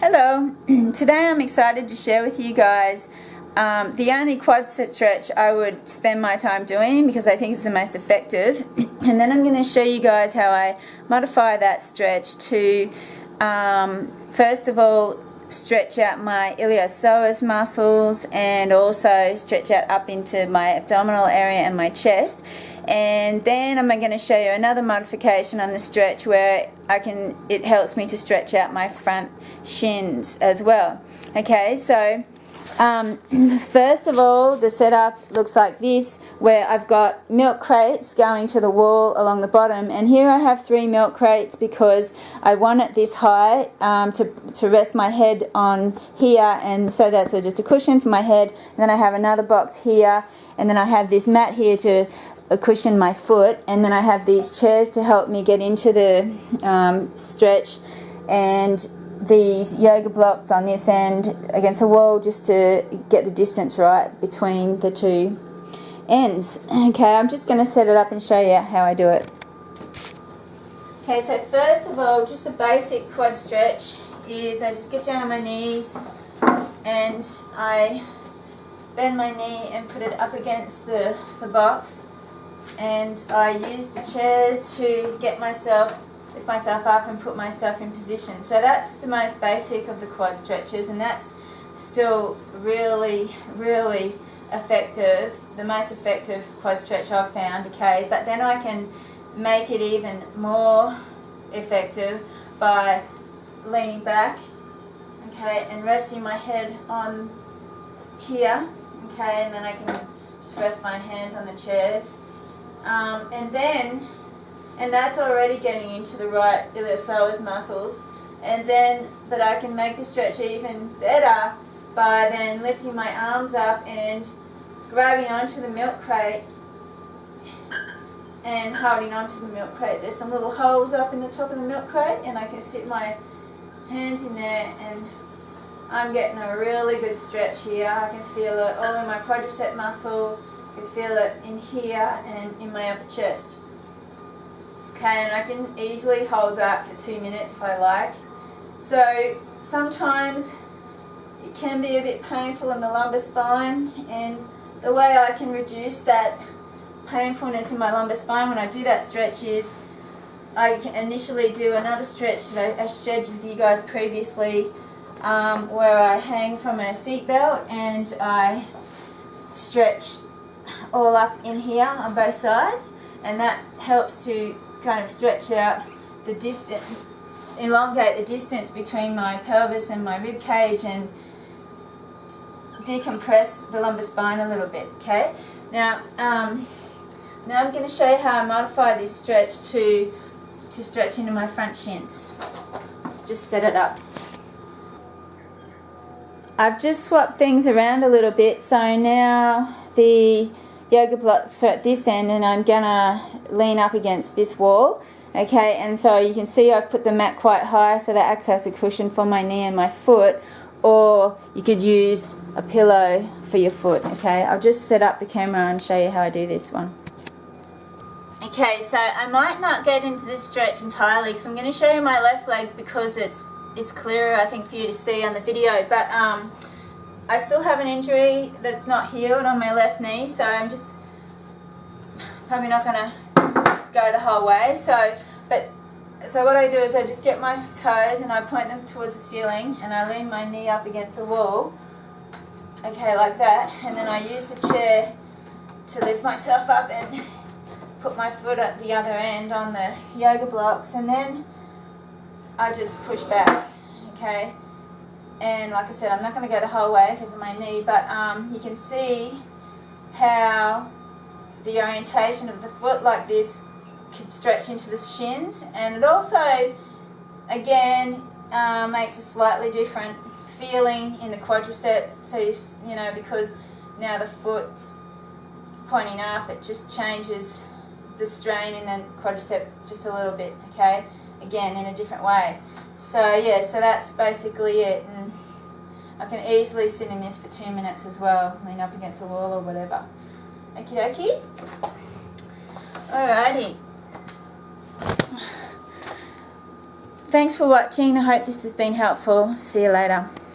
Hello, today I'm excited to share with you guys the only quad stretch I would spend my time doing because I think it's the most effective, and then I'm going to show you guys how I modify that stretch to first of all stretch out my iliopsoas muscles and also stretch out up into my abdominal area and my chest. And then I'm going to show you another modification on the stretch where it helps me to stretch out my front shins as well. Okay, so first of all, the setup looks like this, where I've got milk crates going to the wall along the bottom, and here I have 3 milk crates because I want it this high to rest my head on here, and so that's just a cushion for my head. And then I have another box here, and then I have this mat here to cushion my foot, and then I have these chairs to help me get into the stretch, and these yoga blocks on this end against the wall just to get the distance right between the two ends. Okay, I'm just going to set it up and show you how I do it. Okay, so first of all, just a basic quad stretch is I just get down on my knees and I bend my knee and put it up against the box, and I use the chairs to lift myself up and put myself in position. So that's the most basic of the quad stretches, and that's still really, really effective, the most effective quad stretch I've found. Okay, but then I can make it even more effective by leaning back, okay, and resting my head on here, okay, and then I can just rest my hands on the chairs, and that's already getting into the right iliopsoas muscles. And then, but I can make the stretch even better by then lifting my arms up and grabbing onto the milk crate and holding onto the milk crate. There's some little holes up in the top of the milk crate, and I can stick my hands in there, and I'm getting a really good stretch here. I can feel it all in my quadricep muscle. I can feel it in here and in my upper chest. Okay, and I can easily hold that for 2 minutes if I like. So sometimes it can be a bit painful in the lumbar spine, and the way I can reduce that painfulness in my lumbar spine when I do that stretch is I can initially do another stretch that I shared with you guys previously, where I hang from a seat belt and I stretch all up in here on both sides, and that helps to kind of stretch out the distance, elongate the distance between my pelvis and my rib cage, and decompress the lumbar spine a little bit. Okay, now I'm going to show you how I modify this stretch to stretch into my front shins. Just set it up. I've just swapped things around a little bit, so now the yoga blocks are at this end, and I'm gonna lean up against this wall. Okay, and so you can see I've put the mat quite high so that acts as a cushion for my knee and my foot, or you could use a pillow for your foot. Okay, I'll just set up the camera and show you how I do this one. Okay, so I might not get into this stretch entirely because I'm going to show you my left leg because it's clearer, I think, for you to see on the video, but I still have an injury that's not healed on my left knee, so I'm just probably not going to go the whole way. So what I do is I just get my toes and I point them towards the ceiling, and I lean my knee up against the wall, okay, like that, and then I use the chair to lift myself up and put my foot at the other end on the yoga blocks, and then I just push back, okay. And like I said, I'm not going to go the whole way because of my knee, but you can see how the orientation of the foot like this could stretch into the shins, and it also, again, makes a slightly different feeling in the quadricep. So you know, because now the foot's pointing up, it just changes the strain in the quadricep just a little bit, okay, again in a different way. So yeah, so that's basically it, and I can easily sit in this for 2 minutes as well, lean up against the wall or whatever. Okie dokie. Alrighty. Thanks for watching. I hope this has been helpful. See you later.